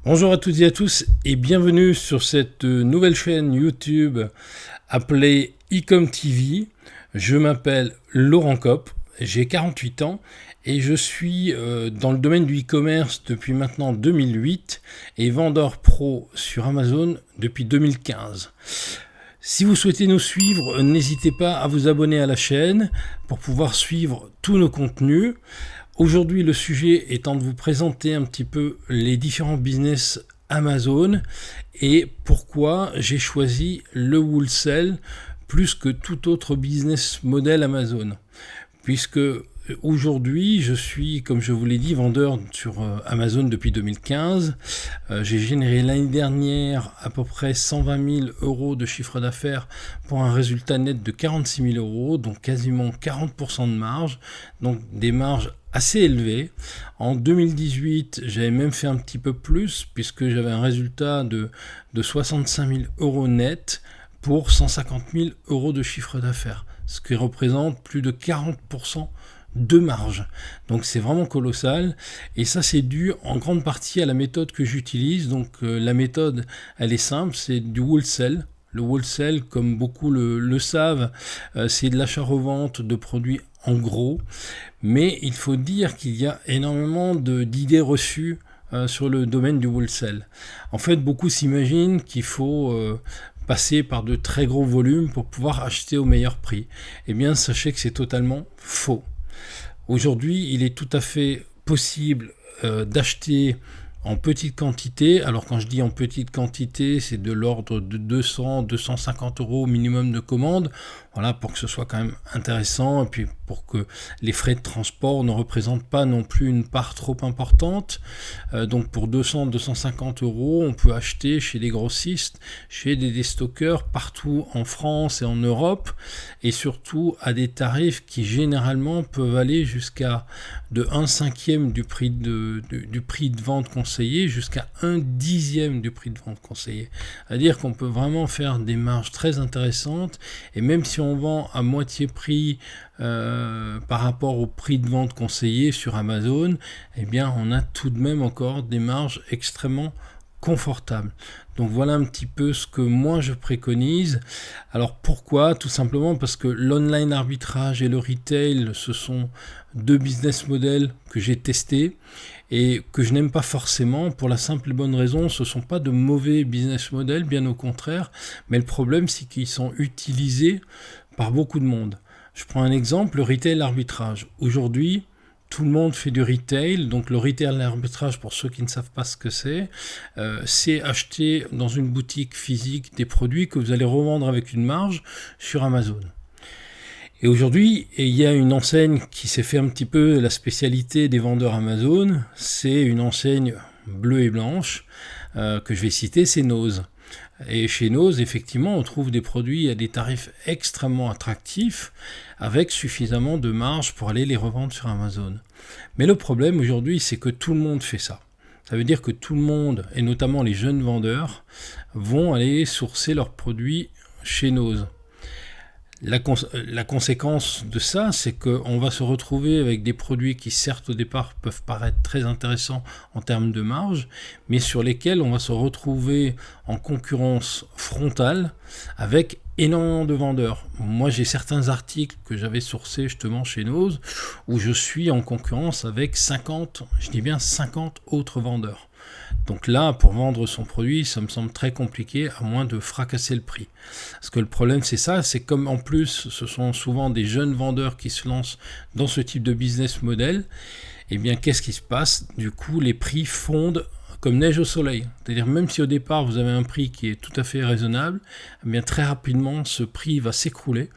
Bonjour à toutes et à tous et bienvenue sur cette nouvelle chaîne YouTube appelée Ecom TV. Je m'appelle Laurent Kopp, j'ai 48 ans et je suis dans le domaine du e-commerce depuis maintenant 2008 et vendeur pro sur Amazon depuis 2015. Si vous souhaitez nous suivre, n'hésitez pas à vous abonner à la chaîne pour pouvoir suivre tous nos contenus. Aujourd'hui, le sujet étant de vous présenter un petit peu les différents business Amazon et pourquoi j'ai choisi le wholesale plus que tout autre business model Amazon. Puisque aujourd'hui, je suis, comme je vous l'ai dit, vendeur sur Amazon depuis 2015. J'ai généré l'année dernière à peu près 120 000 euros de chiffre d'affaires pour un résultat net de 46 000 euros, donc quasiment 40% de marge, donc des marges assez élevées. En 2018, j'avais même fait un petit peu plus puisque j'avais un résultat de 65 000 euros net pour 150 000 euros de chiffre d'affaires, ce qui représente plus de 40% de marge. Donc c'est vraiment colossal et ça c'est dû en grande partie à la méthode que j'utilise. Donc la méthode elle est simple, c'est du wholesale. Le wholesale, comme beaucoup le savent, c'est de l'achat-revente de produits en gros, mais il faut dire qu'il y a énormément d'idées reçues sur le domaine du wholesale. En fait, beaucoup s'imaginent qu'il faut passer par de très gros volumes pour pouvoir acheter au meilleur prix. Eh bien, sachez que c'est totalement faux. Aujourd'hui, il est tout à fait possible d'acheter en petite quantité. Alors quand je dis en petite quantité, c'est de l'ordre de 200-250 euros au minimum de commande. Voilà, pour que ce soit quand même intéressant et puis pour que les frais de transport ne représentent pas non plus une part trop importante. Donc pour 200-250 euros, on peut acheter chez des grossistes, chez des déstockeurs partout en France et en Europe et surtout à des tarifs qui généralement peuvent aller jusqu'à de 1/5 du prix du prix de vente conseillé jusqu'à 1/10 du prix de vente conseillé. C'est-à-dire qu'on peut vraiment faire des marges très intéressantes et même si on vend à moitié prix par rapport au prix de vente conseillé sur Amazon, eh bien on a tout de même encore des marges extrêmement confortables. Donc voilà un petit peu ce que moi je préconise. Alors pourquoi? Tout simplement parce que l'online arbitrage et le retail, ce sont deux business models que j'ai testés et que je n'aime pas forcément pour la simple et bonne raison, ce ne sont pas de mauvais business models, bien au contraire, mais le problème c'est qu'ils sont utilisés par beaucoup de monde. Je prends un exemple, le retail arbitrage. Aujourd'hui, tout le monde fait du retail, donc le retail arbitrage, pour ceux qui ne savent pas ce que c'est acheter dans une boutique physique des produits que vous allez revendre avec une marge sur Amazon. Et aujourd'hui, il y a une enseigne qui s'est fait un petit peu la spécialité des vendeurs Amazon, c'est une enseigne bleue et blanche que je vais citer, c'est Noz. Et chez Noz, effectivement, on trouve des produits à des tarifs extrêmement attractifs avec suffisamment de marge pour aller les revendre sur Amazon. Mais le problème aujourd'hui, c'est que tout le monde fait ça. Ça veut dire que tout le monde, et notamment les jeunes vendeurs, vont aller sourcer leurs produits chez Noz. La conséquence de ça, c'est qu'on va se retrouver avec des produits qui certes au départ peuvent paraître très intéressants en termes de marge, mais sur lesquels on va se retrouver en concurrence frontale avec énormément de vendeurs. Moi j'ai certains articles que j'avais sourcés justement chez Noz où je suis en concurrence avec 50, je dis bien 50 autres vendeurs. Donc là, pour vendre son produit, ça me semble très compliqué, à moins de fracasser le prix. Parce que le problème, c'est ça, c'est comme en plus, ce sont souvent des jeunes vendeurs qui se lancent dans ce type de business model, eh bien, qu'est-ce qui se passe? Du coup, les prix fondent comme neige au soleil. C'est-à-dire, même si au départ, vous avez un prix qui est tout à fait raisonnable, eh bien, très rapidement, ce prix va s'écrouler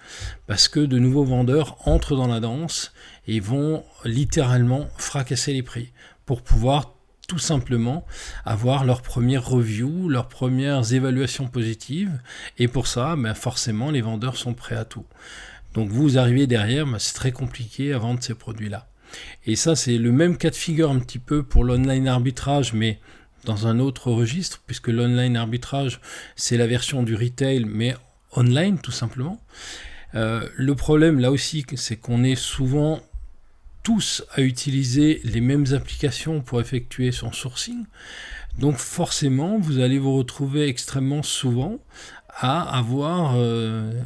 parce que de nouveaux vendeurs entrent dans la danse et vont littéralement fracasser les prix pour pouvoir tout simplement avoir leurs premières reviews, leurs premières évaluations positives. Et pour ça, forcément, les vendeurs sont prêts à tout. Donc vous arrivez derrière, c'est très compliqué à vendre ces produits-là. Et ça, c'est le même cas de figure un petit peu pour l'online arbitrage, mais dans un autre registre, puisque l'online arbitrage, c'est la version du retail, mais online tout simplement. Le problème là aussi, c'est qu'on est souvent tous à utiliser les mêmes applications pour effectuer son sourcing. Donc forcément, vous allez vous retrouver extrêmement souvent à avoir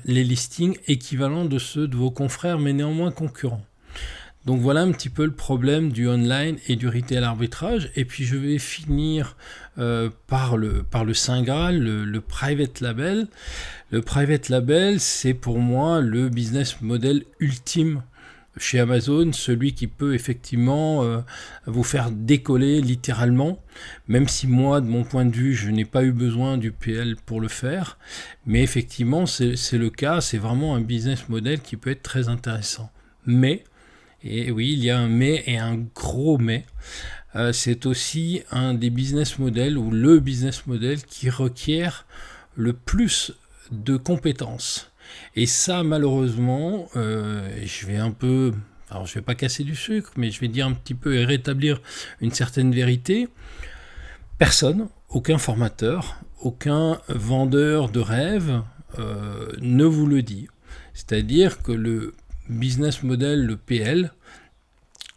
les listings équivalents de ceux de vos confrères, mais néanmoins concurrents. Donc voilà un petit peu le problème du online et du retail arbitrage. Et puis je vais finir par le Saint Graal, le private label. Le private label, c'est pour moi le business model ultime chez Amazon, celui qui peut effectivement vous faire décoller littéralement, même si moi, de mon point de vue, je n'ai pas eu besoin du PL pour le faire, mais effectivement, c'est le cas, c'est vraiment un business model qui peut être très intéressant. Mais, et oui, il y a un mais et un gros mais, c'est aussi un des business models ou le business model qui requiert le plus de compétences. Et ça, malheureusement, je vais un peu, alors je vais pas casser du sucre, mais je vais dire un petit peu et rétablir une certaine vérité. Personne, aucun formateur, aucun vendeur de rêve ne vous le dit. C'est-à-dire que le business model, le PL,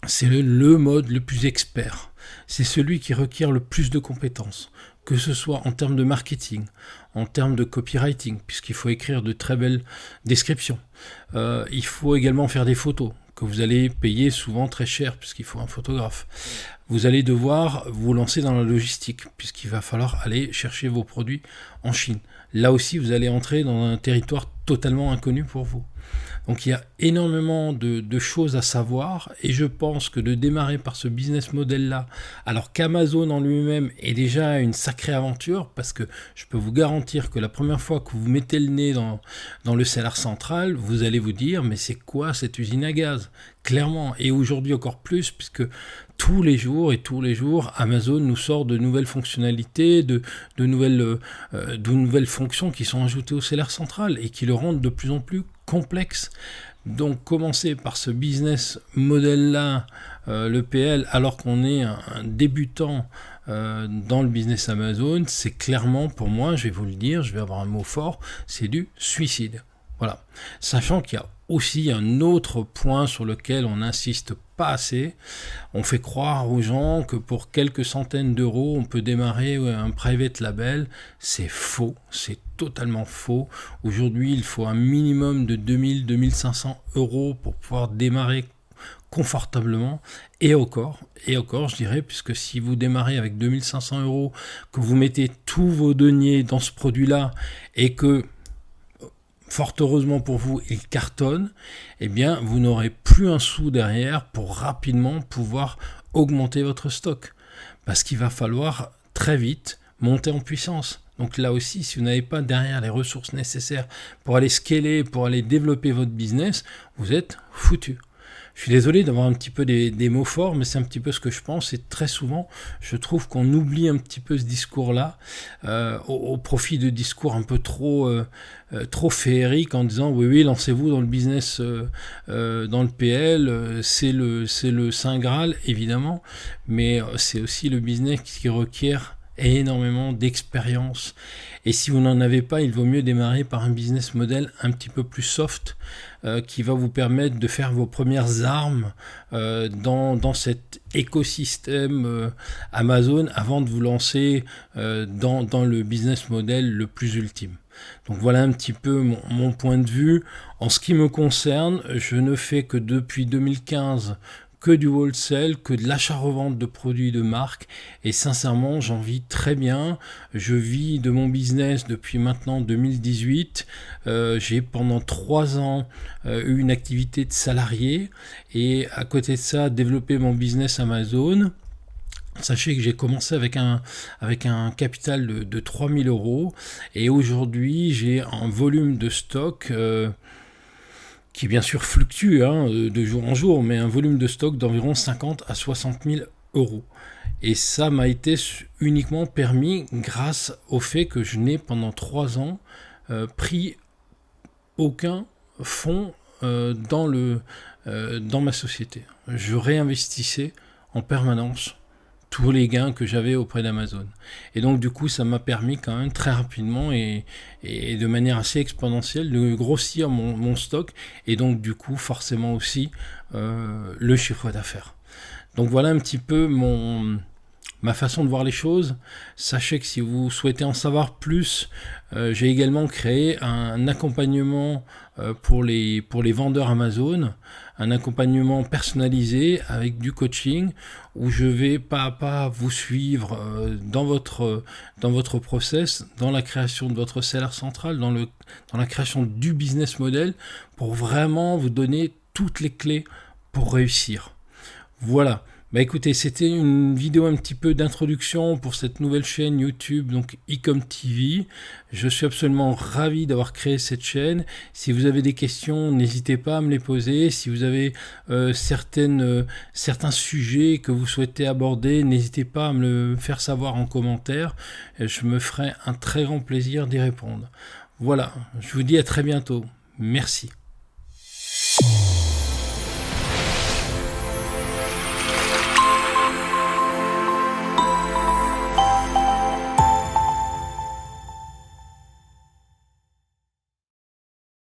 c'est le mode le plus expert. C'est celui qui requiert le plus de compétences, que ce soit en termes de marketing, en termes de copywriting, puisqu'il faut écrire de très belles descriptions. Il faut également faire des photos, que vous allez payer souvent très cher, puisqu'il faut un photographe. Vous allez devoir vous lancer dans la logistique, puisqu'il va falloir aller chercher vos produits en Chine. Là aussi, vous allez entrer dans un territoire totalement inconnu pour vous. Donc il y a énormément de choses à savoir, et je pense que de démarrer par ce business model-là, alors qu'Amazon en lui-même est déjà une sacrée aventure, parce que je peux vous garantir que la première fois que vous mettez le nez dans le cellar central, vous allez vous dire, mais c'est quoi cette usine à gaz ? Clairement, et aujourd'hui encore plus, puisque tous les jours, Amazon nous sort de nouvelles fonctionnalités, de nouvelles fonctions qui sont ajoutées au cellar central, et qui le rendent de plus en plus complexe. Donc commencer par ce business model-là, le PL, alors qu'on est un débutant dans le business Amazon, c'est clairement, pour moi, je vais vous le dire, je vais avoir un mot fort, c'est du suicide. Voilà. Sachant qu'il y a aussi un autre point sur lequel on n'insiste pas assez. On fait croire aux gens que pour quelques centaines d'euros, on peut démarrer un private label. C'est faux, c'est totalement faux. Aujourd'hui, il faut un minimum de 2000-2500 euros pour pouvoir démarrer confortablement, et encore, je dirais, puisque si vous démarrez avec 2500 euros, que vous mettez tous vos deniers dans ce produit-là, et que fort heureusement pour vous, il cartonne, eh bien, vous n'aurez plus un sou derrière pour rapidement pouvoir augmenter votre stock. Parce qu'il va falloir très vite monter en puissance. Donc là aussi, si vous n'avez pas derrière les ressources nécessaires pour aller scaler, pour aller développer votre business, vous êtes foutu. Je suis désolé d'avoir un petit peu des mots forts, mais c'est un petit peu ce que je pense. Et très souvent, je trouve qu'on oublie un petit peu ce discours-là au profit de discours un peu trop féeriques en disant oui, lancez-vous dans le business, dans le PL, c'est le Saint Graal, évidemment, mais c'est aussi le business qui requiert énormément d'expérience. Et si vous n'en avez pas, il vaut mieux démarrer par un business model un petit peu plus soft qui va vous permettre de faire vos premières armes dans cet écosystème Amazon avant de vous lancer dans le business model le plus ultime. Donc voilà un petit peu mon point de vue. En ce qui me concerne, je ne fais que depuis 2015 que du wholesale, que de l'achat-revente de produits de marque, et sincèrement j'en vis très bien. Je vis de mon business depuis maintenant 2018. J'ai pendant 3 ans eu une activité de salarié, et à côté de ça développé mon business Amazon. Sachez que j'ai commencé avec un capital de 3000 euros, et aujourd'hui j'ai un volume de stock qui bien sûr fluctue de jour en jour, mais un volume de stock d'environ 50 à 60 000 euros. Et ça m'a été uniquement permis grâce au fait que je n'ai pendant 3 ans pris aucun fonds dans ma société. Je réinvestissais en permanence tous les gains que j'avais auprès d'Amazon. Et donc du coup, ça m'a permis quand même très rapidement et de manière assez exponentielle de grossir mon stock et donc du coup forcément aussi le chiffre d'affaires. Donc voilà un petit peu ma façon de voir les choses. Sachez que si vous souhaitez en savoir plus, j'ai également créé un accompagnement pour les vendeurs Amazon, un accompagnement personnalisé avec du coaching où je vais pas à pas vous suivre dans votre process, dans la création de votre seller central, dans la création du business model pour vraiment vous donner toutes les clés pour réussir. Voilà. Bah écoutez, c'était une vidéo un petit peu d'introduction pour cette nouvelle chaîne YouTube, donc Ecom TV. Je suis absolument ravi d'avoir créé cette chaîne. Si vous avez des questions, n'hésitez pas à me les poser. Si vous avez certains sujets que vous souhaitez aborder, n'hésitez pas à me le faire savoir en commentaire. Je me ferai un très grand plaisir d'y répondre. Voilà, je vous dis à très bientôt. Merci.